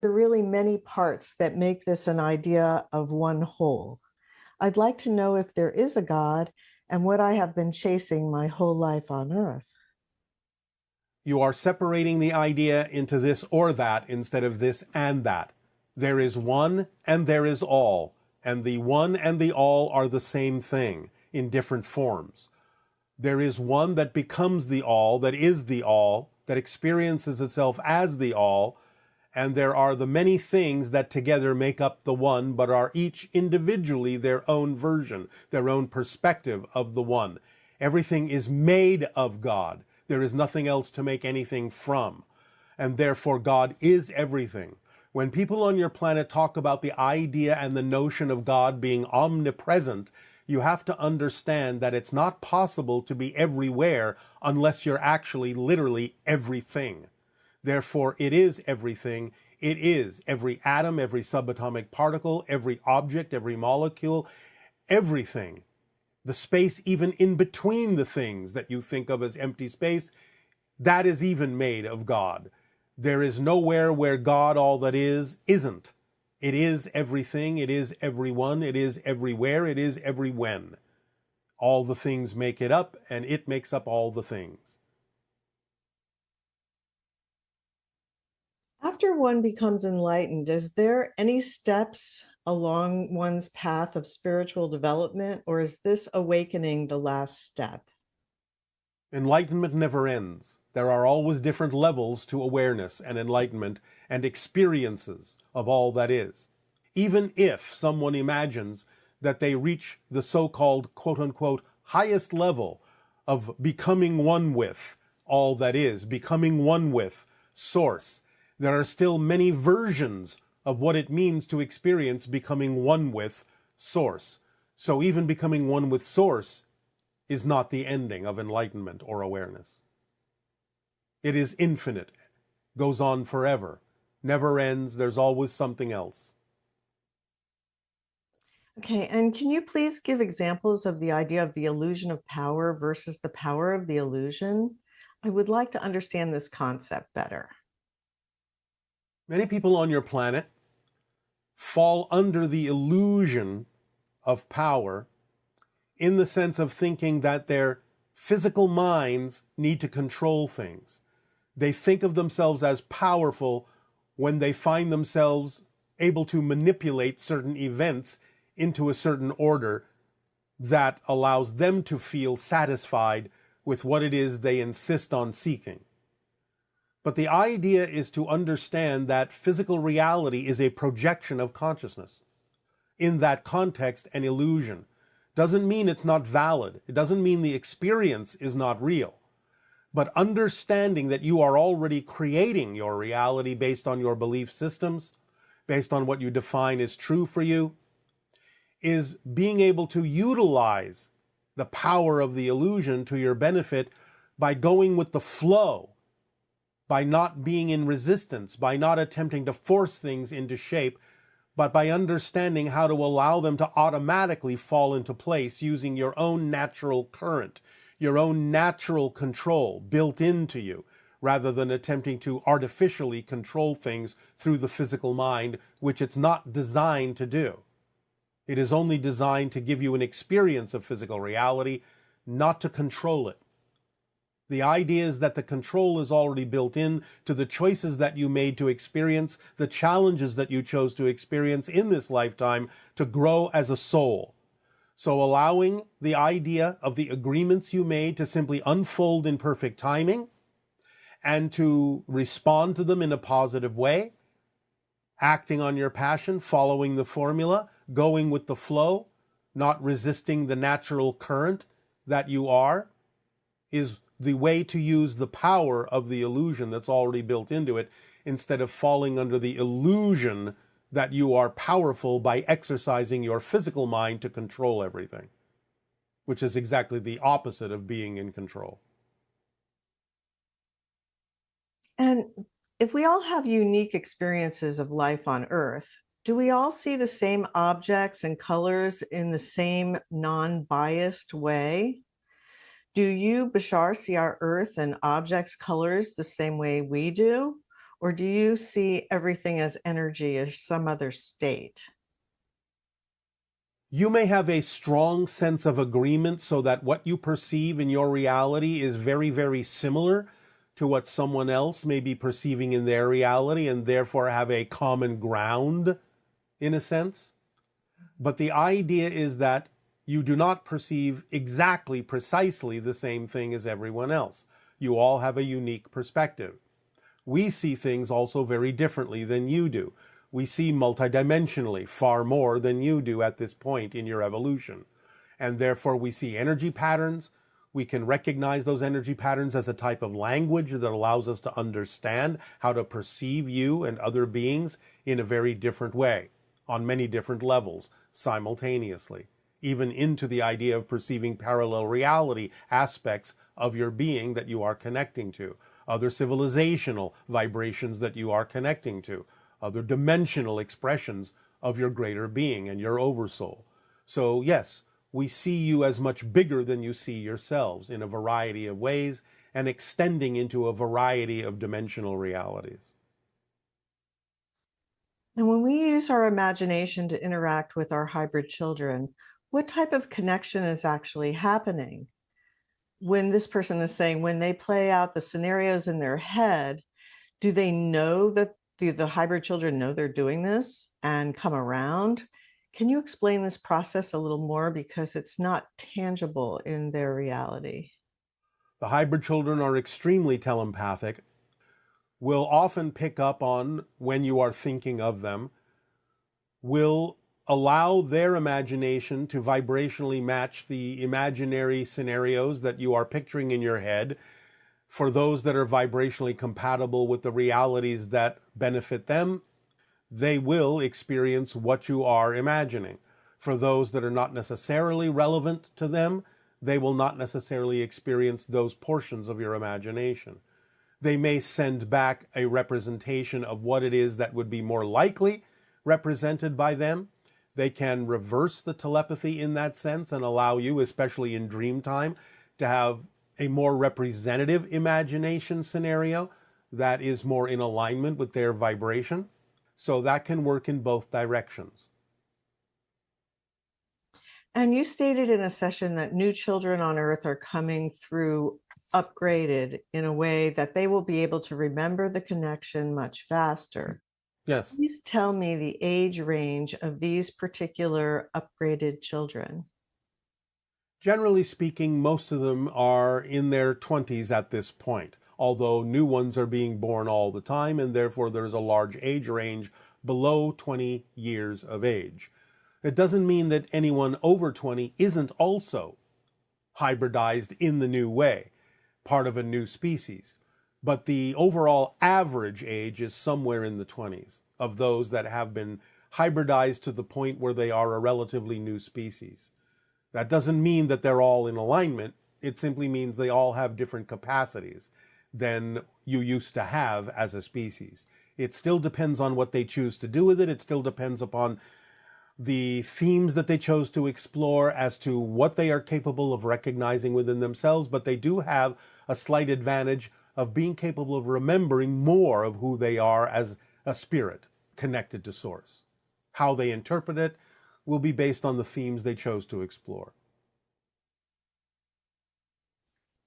There are really many parts that make this an idea of one whole. I'd like to know if there is a God and what I have been chasing my whole life on earth. You are separating the idea into this or that instead of this and that. There is one and there is all, and the one and the all are the same thing in different forms. There is one that becomes the all, that is the all, that experiences itself as the all, and there are the many things that together make up the one, but are each individually their own version, their own perspective of the one. Everything is made of God. There is nothing else to make anything from, and therefore God is everything. When people on your planet talk about the idea and the notion of God being omnipresent, you have to understand that it's not possible to be everywhere unless you're actually literally everything. Therefore, it is everything. It is every atom, every subatomic particle, every object, every molecule, everything. The space even in between the things that you think of as empty space, that is even made of God. There is nowhere where God, all that is, isn't. It is everything, it is everyone, it is everywhere, it is every when. All the things make it up, and it makes up all the things. After one becomes enlightened, is there any steps along one's path of spiritual development, or is this awakening the last step? Enlightenment never ends. There are always different levels to awareness and enlightenment and experiences of all that is. Even if someone imagines that they reach the so-called quote-unquote highest level of becoming one with all that is, becoming one with Source, there are still many versions of what it means to experience becoming one with Source. So even becoming one with Source is not the ending of enlightenment or awareness. It is infinite, goes on forever, never ends, there's always something else. Okay, and can you please give examples of the idea of the illusion of power versus the power of the illusion? I would like to understand this concept better. Many people on your planet fall under the illusion of power in the sense of thinking that their physical minds need to control things. They think of themselves as powerful when they find themselves able to manipulate certain events into a certain order that allows them to feel satisfied with what it is they insist on seeking. But the idea is to understand that physical reality is a projection of consciousness. In that context, an illusion doesn't mean it's not valid. It doesn't mean the experience is not real. But understanding that you are already creating your reality based on your belief systems, based on what you define as true for you, is being able to utilize the power of the illusion to your benefit by going with the flow, by not being in resistance, by not attempting to force things into shape, but by understanding how to allow them to automatically fall into place using your own natural current, your own natural control built into you, rather than attempting to artificially control things through the physical mind, which it's not designed to do. It is only designed to give you an experience of physical reality, not to control it. The idea is that the control is already built in to the choices that you made to experience, the challenges that you chose to experience in this lifetime to grow as a soul. So allowing the idea of the agreements you made to simply unfold in perfect timing and to respond to them in a positive way, acting on your passion, following the formula, going with the flow, not resisting the natural current that you are, is the way to use the power of the illusion that's already built into it, instead of falling under the illusion that you are powerful by exercising your physical mind to control everything, which is exactly the opposite of being in control. And if we all have unique experiences of life on Earth, do we all see the same objects and colors in the same non-biased way? Do you, Bashar, see our Earth and objects' colors the same way we do? Or do you see everything as energy or some other state? You may have a strong sense of agreement so that what you perceive in your reality is very, very similar to what someone else may be perceiving in their reality, and therefore have a common ground in a sense. But the idea is that you do not perceive exactly, precisely the same thing as everyone else. You all have a unique perspective. We see things also very differently than you do. We see multidimensionally far more than you do at this point in your evolution. And therefore we see energy patterns. We can recognize those energy patterns as a type of language that allows us to understand how to perceive you and other beings in a very different way, on many different levels, simultaneously, even into the idea of perceiving parallel reality aspects of your being that you are connecting to, other civilizational vibrations that you are connecting to, other dimensional expressions of your greater being and your oversoul. So yes, we see you as much bigger than you see yourselves in a variety of ways and extending into a variety of dimensional realities. And when we use our imagination to interact with our hybrid children, what type of connection is actually happening? When this person is saying, when they play out the scenarios in their head, do they know that the hybrid children know they're doing this and come around? Can you explain this process a little more because it's not tangible in their reality? The hybrid children are extremely telepathic, will often pick up on when you are thinking of them, will allow their imagination to vibrationally match the imaginary scenarios that you are picturing in your head. For those that are vibrationally compatible with the realities that benefit them, they will experience what you are imagining. For those that are not necessarily relevant to them, they will not necessarily experience those portions of your imagination. They may send back a representation of what it is that would be more likely represented by them. They can reverse the telepathy in that sense and allow you, especially in dream time, to have a more representative imagination scenario that is more in alignment with their vibration. So that can work in both directions. And you stated in a session that new children on Earth are coming through upgraded in a way that they will be able to remember the connection much faster. Yes. Please tell me the age range of these particular upgraded children. Generally speaking, most of them are in their 20s at this point, although new ones are being born all the time, and therefore there's a large age range below 20 years of age. It doesn't mean that anyone over 20 isn't also hybridized in the new way, part of a new species. But the overall average age is somewhere in the 20s of those that have been hybridized to the point where they are a relatively new species. That doesn't mean that they're all in alignment. It simply means they all have different capacities than you used to have as a species. It still depends on what they choose to do with it. It still depends upon the themes that they chose to explore as to what they are capable of recognizing within themselves, but they do have a slight advantage of being capable of remembering more of who they are as a spirit connected to source. How they interpret it will be based on the themes they chose to explore.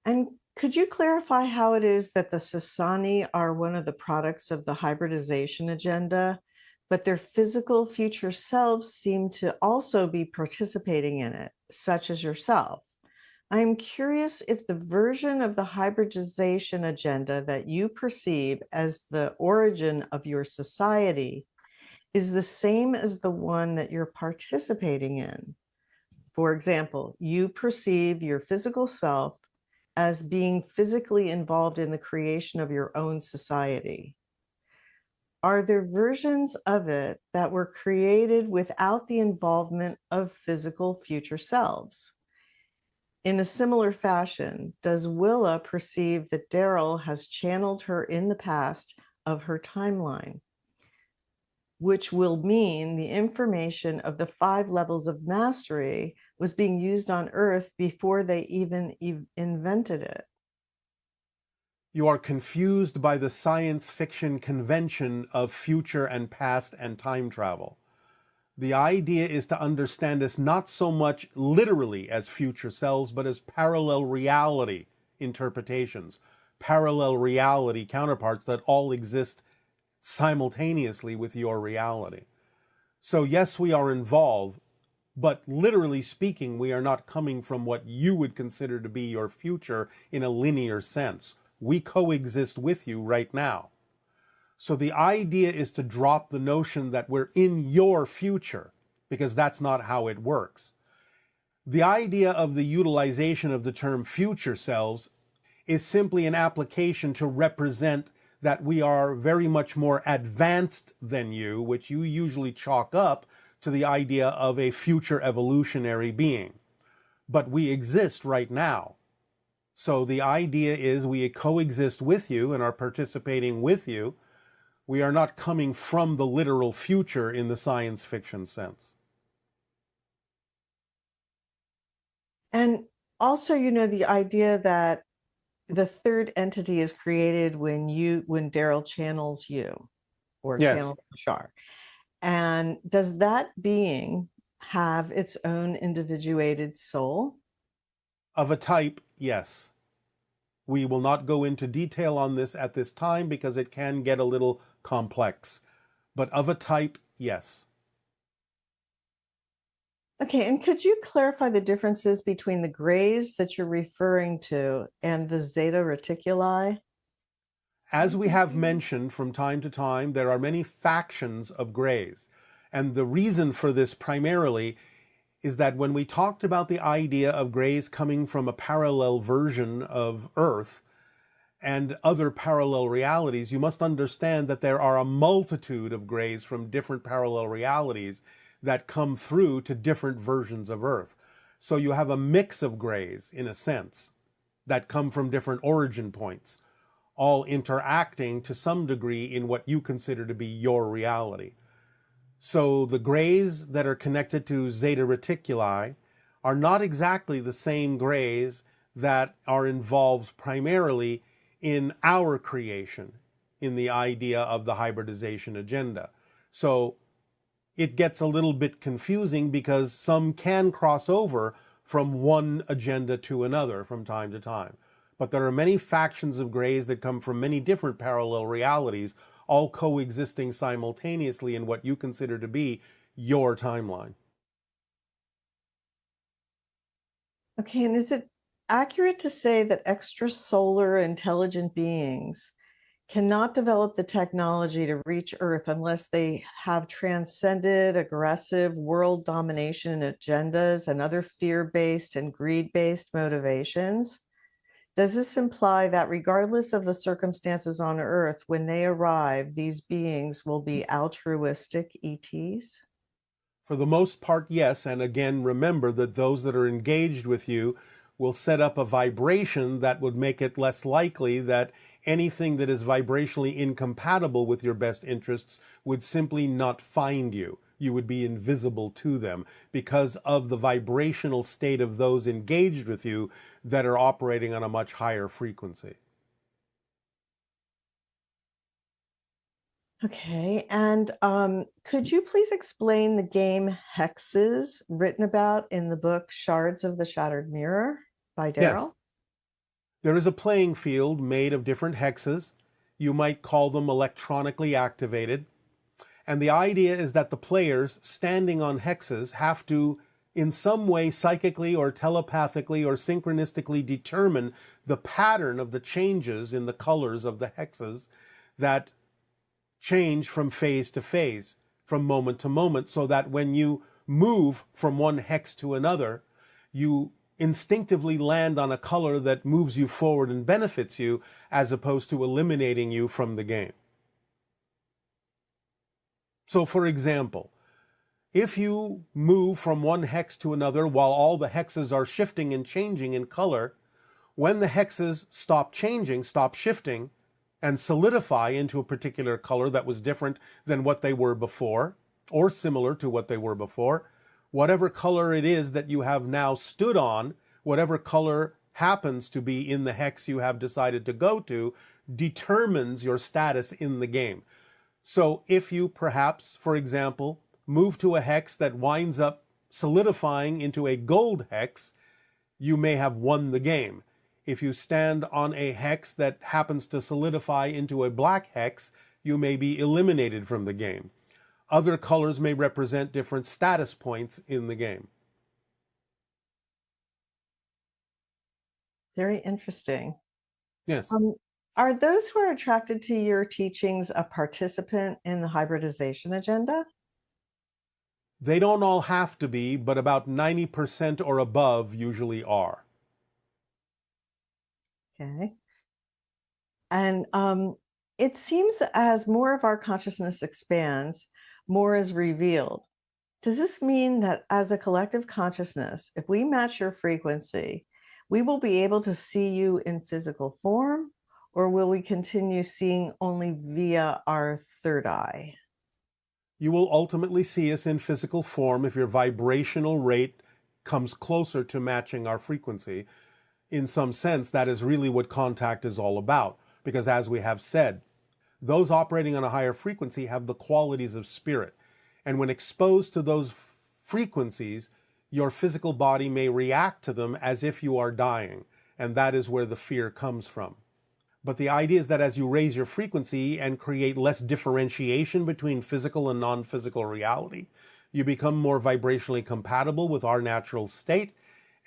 And could you clarify how it is that the Sasani are one of the products of the hybridization agenda, but their physical future selves seem to also be participating in it, such as yourself? I'm curious if the version of the hybridization agenda that you perceive as the origin of your society is the same as the one that you're participating in. For example, you perceive your physical self as being physically involved in the creation of your own society. Are there versions of it that were created without the involvement of physical future selves? In a similar fashion, does Willa perceive that Darryl has channeled her in the past of her timeline, which will mean the information of the 5 levels of mastery was being used on Earth before they even invented it? You are confused by the science fiction convention of future and past and time travel. The idea is to understand us not so much literally as future selves, but as parallel reality interpretations, parallel reality counterparts that all exist simultaneously with your reality. So yes, we are involved, but literally speaking, we are not coming from what you would consider to be your future in a linear sense. We coexist with you right now. So the idea is to drop the notion that we're in your future, because that's not how it works. The idea of the utilization of the term future selves is simply an application to represent that we are very much more advanced than you, which you usually chalk up to the idea of a future evolutionary being. But we exist right now. So the idea is we coexist with you and are participating with you. We are not coming from the literal future in the science fiction sense. And also, the idea that the third entity is created when Darryl channels you or Yes. channels Bashar. And does that being have its own individuated soul? Of a type, yes. We will not go into detail on this at this time because it can get a little complex. But of a type, yes. Okay, and could you clarify the differences between the grays that you're referring to and the zeta reticuli? As we have mentioned from time to time, there are many factions of grays. And the reason for this primarily is that when we talked about the idea of grays coming from a parallel version of Earth and other parallel realities, you must understand that there are a multitude of grays from different parallel realities that come through to different versions of Earth. So you have a mix of grays, in a sense, that come from different origin points, all interacting to some degree in what you consider to be your reality. So the grays that are connected to zeta reticuli are not exactly the same grays that are involved primarily in our creation, in the idea of the hybridization agenda. So it gets a little bit confusing because some can cross over from one agenda to another from time to time. But there are many factions of grays that come from many different parallel realities, all coexisting simultaneously in what you consider to be your timeline. Okay, and is it accurate to say that extrasolar intelligent beings cannot develop the technology to reach Earth unless they have transcended aggressive world domination agendas and other fear-based and greed-based motivations? Does this imply that regardless of the circumstances on Earth, when they arrive, these beings will be altruistic ETs? For the most part, yes. And again, remember that those that are engaged with you will set up a vibration that would make it less likely that anything that is vibrationally incompatible with your best interests would simply not find you. You would be invisible to them because of the vibrational state of those engaged with you that are operating on a much higher frequency. Okay, and could you please explain the game hexes written about in the book Shards of the Shattered Mirror by Darryl? Yes, there is a playing field made of different hexes. You might call them electronically activated. And the idea is that the players standing on hexes have to, in some way, psychically or telepathically or synchronistically determine the pattern of the changes in the colors of the hexes that change from phase to phase, from moment to moment, so that when you move from one hex to another, you instinctively land on a color that moves you forward and benefits you, as opposed to eliminating you from the game. So, for example, if you move from one hex to another while all the hexes are shifting and changing in color, when the hexes stop changing, stop shifting, and solidify into a particular color that was different than what they were before, or similar to what they were before, whatever color it is that you have now stood on, whatever color happens to be in the hex you have decided to go to determines your status in the game. So if you perhaps, for example, move to a hex that winds up solidifying into a gold hex, you may have won the game. If you stand on a hex that happens to solidify into a black hex, you may be eliminated from the game. Other colors may represent different status points in the game. Very interesting. Yes. Um, are those who are attracted to your teachings a participant in the hybridization agenda? They don't all have to be, but about 90% or above usually are. Okay. And it seems as more of our consciousness expands, more is revealed. Does this mean that as a collective consciousness, if we match your frequency, we will be able to see you in physical form, or will we continue seeing only via our third eye? You will ultimately see us in physical form if your vibrational rate comes closer to matching our frequency. In some sense, that is really what contact is all about. Because as we have said, those operating on a higher frequency have the qualities of spirit. And when exposed to those frequencies, your physical body may react to them as if you are dying. And that is where the fear comes from. But the idea is that as you raise your frequency and create less differentiation between physical and non-physical reality, you become more vibrationally compatible with our natural state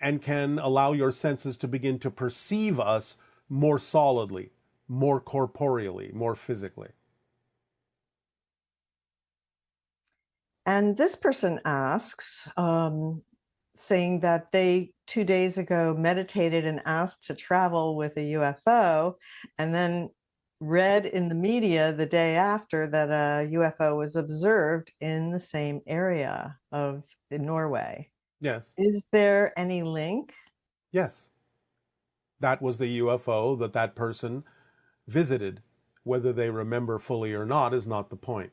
and can allow your senses to begin to perceive us more solidly, more corporeally, more physically. And this person asks, saying that they 2 days ago meditated and asked to travel with a UFO, and then read in the media the day after that a UFO was observed in the same area of Norway. Yes, Is there any link? yes. That was the UFO that that person visited. Whether they remember fully or not is not the point.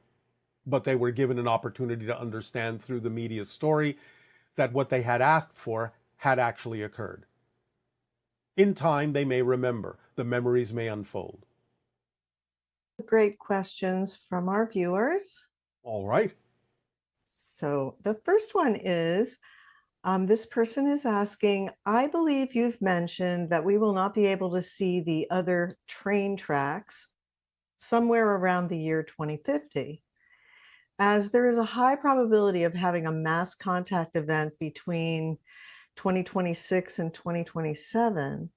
But they were given an opportunity to understand through the media story that what they had asked for had actually occurred. In time, they may remember. The memories may unfold. Great questions from our viewers. All right. So the first one is, this person is asking, I believe you've mentioned that we will not be able to see the other train tracks somewhere around the year 2050. As there is a high probability of having a mass contact event between 2026 and 2027,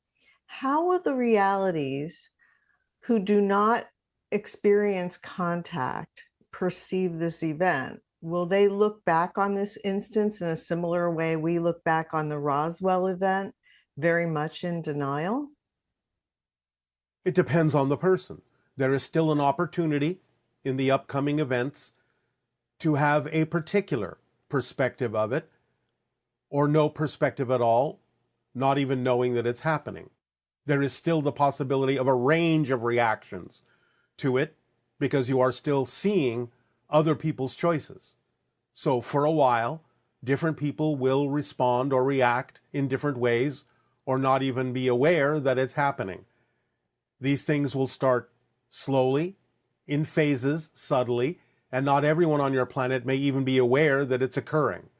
how will the realities who do not experience contact perceive this event? Will they look back on this instance in a similar way we look back on the Roswell event, very much in denial? It depends on the person. There is still an opportunity in the upcoming events to have a particular perspective of it, or no perspective at all, not even knowing that it's happening. There is still the possibility of a range of reactions to it because you are still seeing other people's choices. So for a while, different people will respond or react in different ways or not even be aware that it's happening. These things will start slowly, in phases, subtly, and not everyone on your planet may even be aware that it's occurring.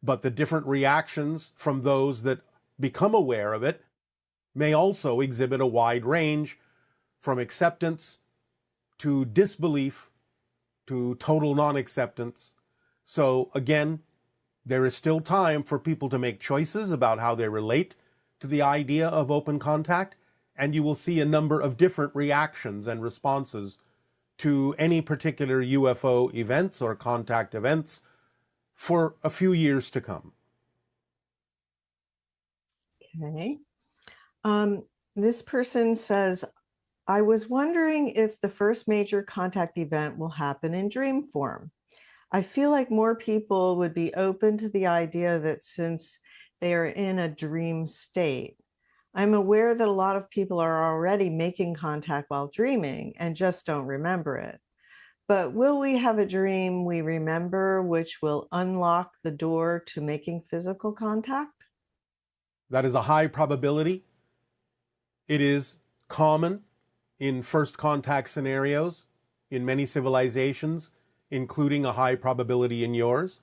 But the different reactions from those that become aware of it may also exhibit a wide range from acceptance to disbelief to total non-acceptance. So again, there is still time for people to make choices about how they relate to the idea of open contact, and you will see a number of different reactions and responses to any particular UFO events or contact events for a few years to come. Okay. This person says, I was wondering if the first major contact event will happen in dream form. I feel like more people would be open to the idea that since they are in a dream state. I'm aware that a lot of people are already making contact while dreaming and just don't remember it. But will we have a dream we remember which will unlock the door to making physical contact? That is a high probability. It is common in first contact scenarios in many civilizations, including a high probability in yours,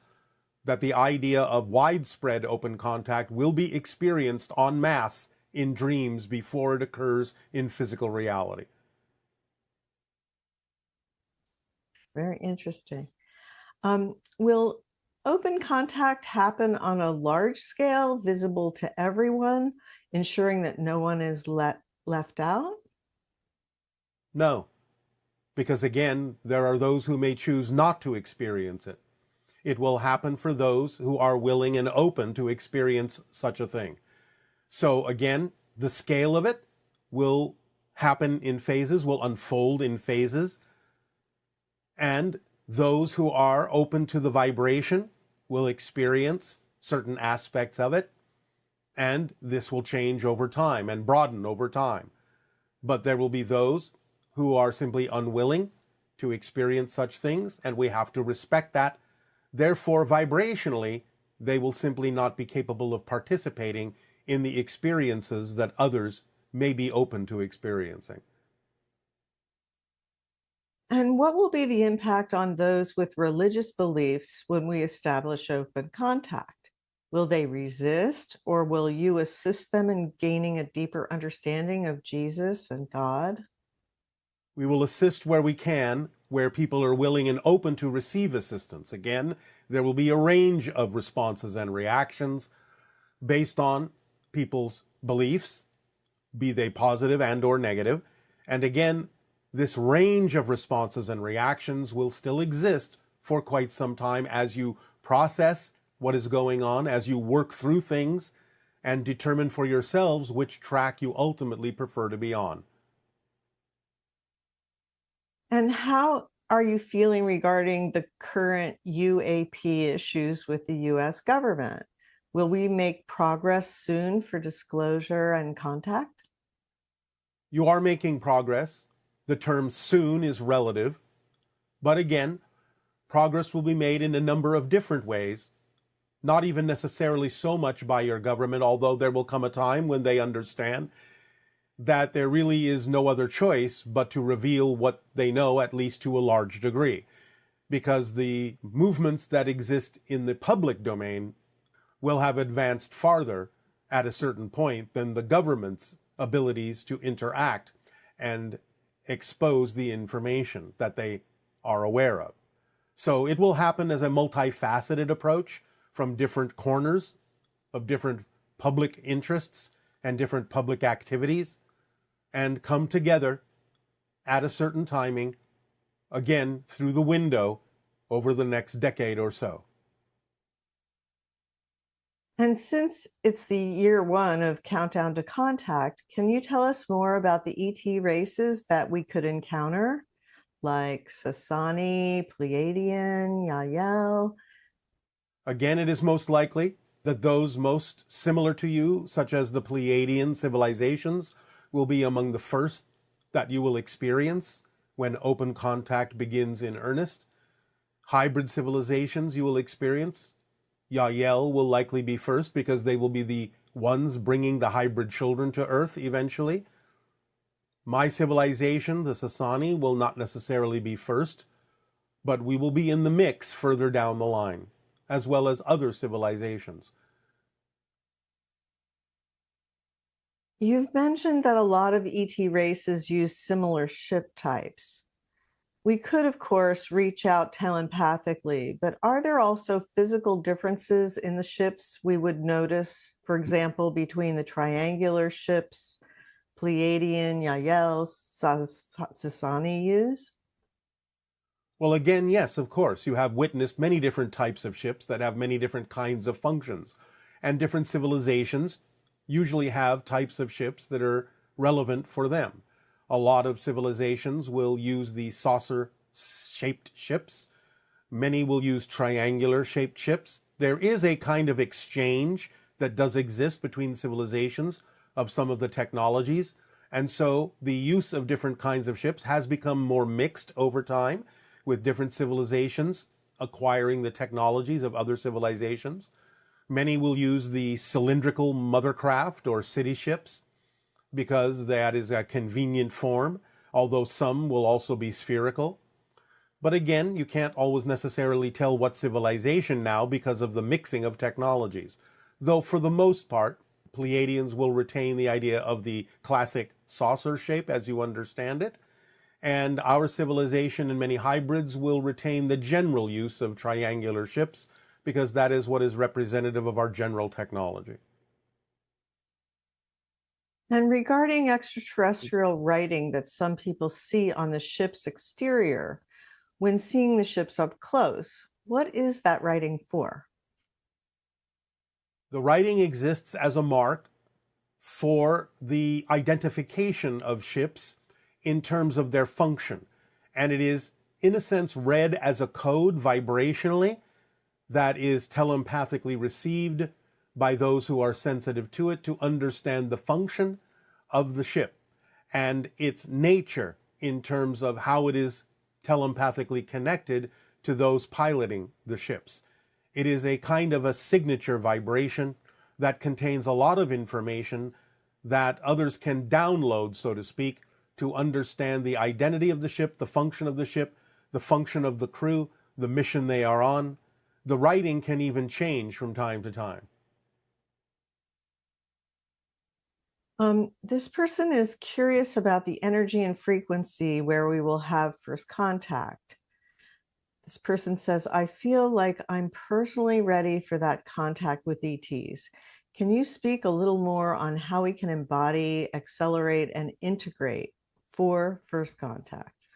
that the idea of widespread open contact will be experienced en masse in dreams before it occurs in physical reality. Very interesting. Will open contact happen on a large scale, visible to everyone, ensuring that no one is left out? No, because again, there are those who may choose not to experience it. It will happen for those who are willing and open to experience such a thing. So again, the scale of it will happen in phases, will unfold in phases, and those who are open to the vibration will experience certain aspects of it, and this will change over time and broaden over time. But there will be those who are simply unwilling to experience such things, and we have to respect that. Therefore, vibrationally, they will simply not be capable of participating in the experiences that others may be open to experiencing. And what will be the impact on those with religious beliefs when we establish open contact? Will they resist, or will you assist them in gaining a deeper understanding of Jesus and God? We will assist where we can, where people are willing and open to receive assistance. Again, there will be a range of responses and reactions based on people's beliefs, be they positive and or negative. And again, this range of responses and reactions will still exist for quite some time as you process what is going on, as you work through things and determine for yourselves which track you ultimately prefer to be on. And how are you feeling regarding the current UAP issues with the US government? Will we make progress soon for disclosure and contact? You are making progress. The term soon is relative. But again, progress will be made in a number of different ways, not even necessarily so much by your government, although there will come a time when they understand that there really is no other choice but to reveal what they know, at least to a large degree. Because the movements that exist in the public domain will have advanced farther at a certain point than the government's abilities to interact and expose the information that they are aware of. So it will happen as a multifaceted approach from different corners of different public interests and different public activities, and come together at a certain timing, again, through the window over the next decade or so. And since it's the year one of Countdown to Contact, can you tell us more about the ET races that we could encounter, like Sasani, Pleiadian, Yael? Again, it is most likely that those most similar to you, such as the Pleiadian civilizations, will be among the first that you will experience when open contact begins in earnest. Hybrid civilizations you will experience. Yael will likely be first because they will be the ones bringing the hybrid children to Earth eventually. My civilization, the Sasani, will not necessarily be first, but we will be in the mix further down the line, as well as other civilizations. You've mentioned that a lot of ET races use similar ship types. We could, of course, reach out telepathically, but are there also physical differences in the ships we would notice, for example, between the triangular ships Pleiadian, Yael, Sasani use? Well, again, yes, of course. You have witnessed many different types of ships that have many different kinds of functions, and different civilizations usually have types of ships that are relevant for them. A lot of civilizations will use the saucer-shaped ships. Many will use triangular-shaped ships. There is a kind of exchange that does exist between civilizations of some of the technologies, and so the use of different kinds of ships has become more mixed over time, with different civilizations acquiring the technologies of other civilizations. Many will use the cylindrical mothercraft or city ships because that is a convenient form, although some will also be spherical. But again, you can't always necessarily tell what civilization now because of the mixing of technologies. Though for the most part, Pleiadians will retain the idea of the classic saucer shape as you understand it, and our civilization and many hybrids will retain the general use of triangular ships because that is what is representative of our general technology. And regarding extraterrestrial writing that some people see on the ship's exterior, when seeing the ships up close, what is that writing for? The writing exists as a mark for the identification of ships in terms of their function. And it is, in a sense, read as a code vibrationally that is telepathically received by those who are sensitive to it to understand the function of the ship and its nature in terms of how it is telepathically connected to those piloting the ships. It is a kind of a signature vibration that contains a lot of information that others can download, so to speak, to understand the identity of the ship, the function of the ship, the function of the crew, the mission they are on. The writing can even change from time to time. This person is curious about the energy and frequency where we will have first contact. This person says, I feel like I'm personally ready for that contact with ETs. Can you speak a little more on how we can embody, accelerate, and integrate for first contact?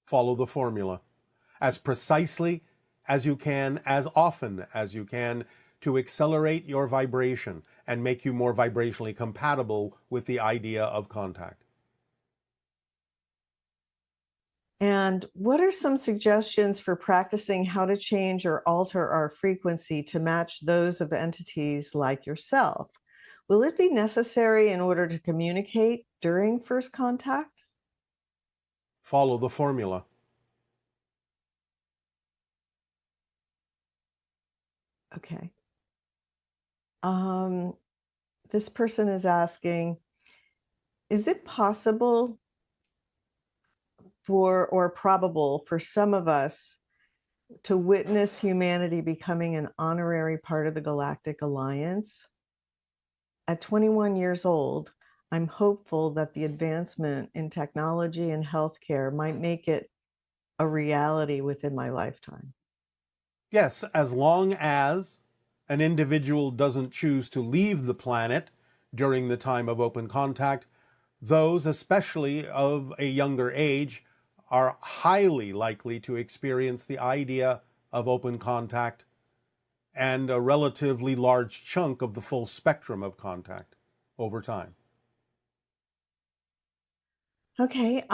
Follow the formula as precisely as you can, as often as you can, to accelerate your vibration and make you more vibrationally compatible with the idea of contact. And what are some suggestions for practicing how to change or alter our frequency to match those of entities like yourself? Will it be necessary in order to communicate during first contact? Follow the formula. Okay. This person is asking, is it possible for or probable for some of us to witness humanity becoming an honorary part of the Galactic Alliance? At 21 years old, I'm hopeful that the advancement in technology and healthcare might make it a reality within my lifetime. Yes, as long as an individual doesn't choose to leave the planet during the time of open contact, those, especially of a younger age, are highly likely to experience the idea of open contact and a relatively large chunk of the full spectrum of contact over time. Okay.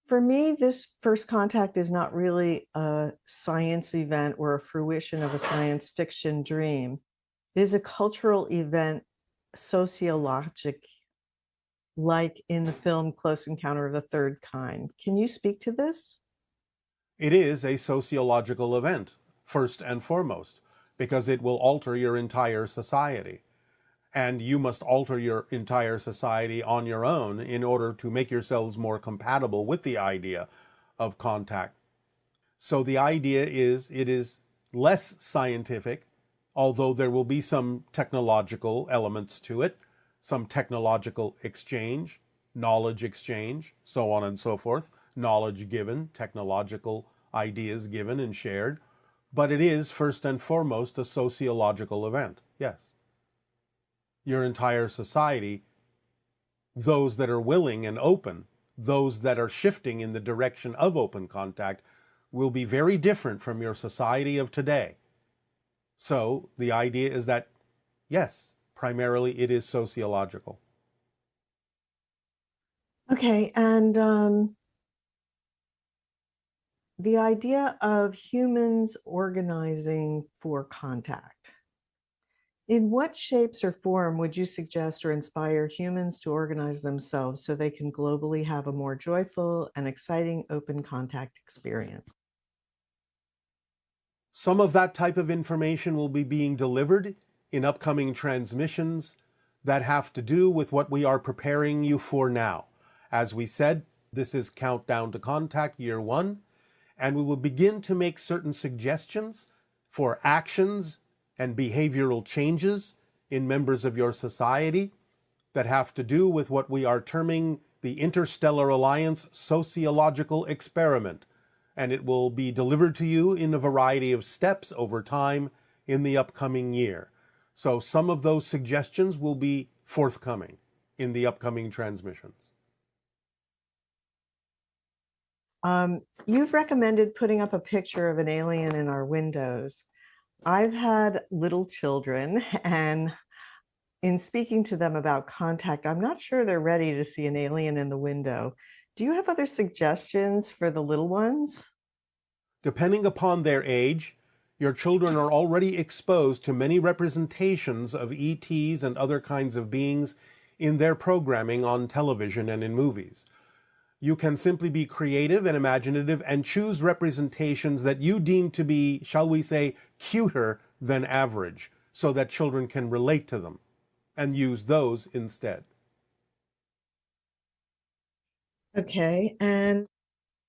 For me, this first contact is not really a science event or a fruition of a science fiction dream. It is a cultural event, sociologic, like in the film Close Encounter of the Third Kind. Can you speak to this? It is a sociological event, first and foremost, because it will alter your entire society. And you must alter your entire society on your own in order to make yourselves more compatible with the idea of contact. So the idea is it is less scientific, although there will be some technological elements to it, some technological exchange, knowledge exchange, so on and so forth, knowledge given, technological ideas given and shared. But it is first and foremost a sociological event, yes. Your entire society, those that are willing and open, those that are shifting in the direction of open contact, will be very different from your society of today. So the idea is that, yes, primarily it is sociological. Okay, and the idea of humans organizing for contact. In what shapes or form would you suggest or inspire humans to organize themselves so they can globally have a more joyful and exciting open contact experience? Some of that type of information will be being delivered in upcoming transmissions that have to do with what we are preparing you for now. As we said, this is Countdown to Contact Year 1, and we will begin to make certain suggestions for actions and behavioral changes in members of your society that have to do with what we are terming the Interstellar Alliance sociological experiment. And it will be delivered to you in a variety of steps over time in the upcoming year. So some of those suggestions will be forthcoming in the upcoming transmissions. You've recommended putting up a picture of an alien in our windows. I've had little children, and in speaking to them about contact, I'm not sure they're ready to see an alien in the window. Do you have other suggestions for the little ones? Depending upon their age, your children are already exposed to many representations of ETs and other kinds of beings in their programming on television and in movies. You can simply be creative and imaginative and choose representations that you deem to be, shall we say, cuter than average, so that children can relate to them, and use those instead. Okay, and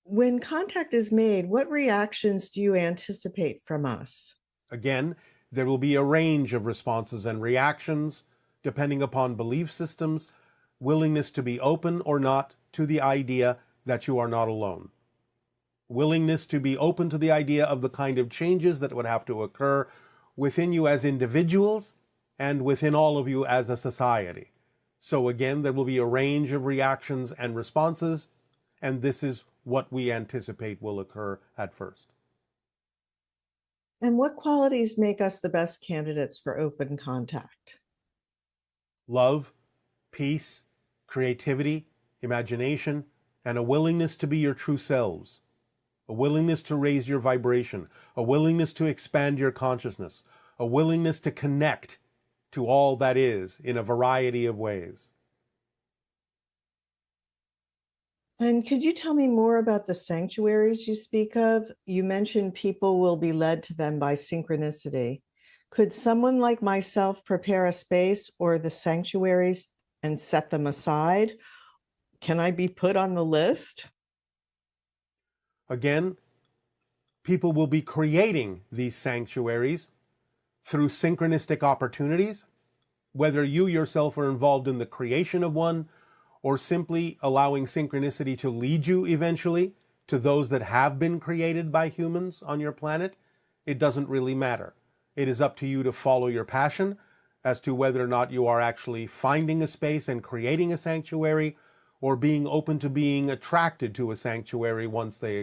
when contact is made, what reactions do you anticipate from us? Again, there will be a range of responses and reactions depending upon belief systems, willingness to be open or not to the idea that you are not alone. Willingness to be open to the idea of the kind of changes that would have to occur within you as individuals and within all of you as a society. So again, there will be a range of reactions and responses, and this is what we anticipate will occur at first. And what qualities make us the best candidates for open contact? Love, peace, creativity, imagination, and a willingness to be your true selves, a willingness to raise your vibration, a willingness to expand your consciousness, a willingness to connect to all that is in a variety of ways. And could you tell me more about the sanctuaries you speak of? You mentioned people will be led to them by synchronicity. Could someone like myself prepare a space or the sanctuaries and set them aside? Can I be put on the list? Again, people will be creating these sanctuaries through synchronistic opportunities, whether you yourself are involved in the creation of one or simply allowing synchronicity to lead you eventually to those that have been created by humans on your planet. It doesn't really matter. It is up to you to follow your passion as to whether or not you are actually finding a space and creating a sanctuary or being open to being attracted to a sanctuary once they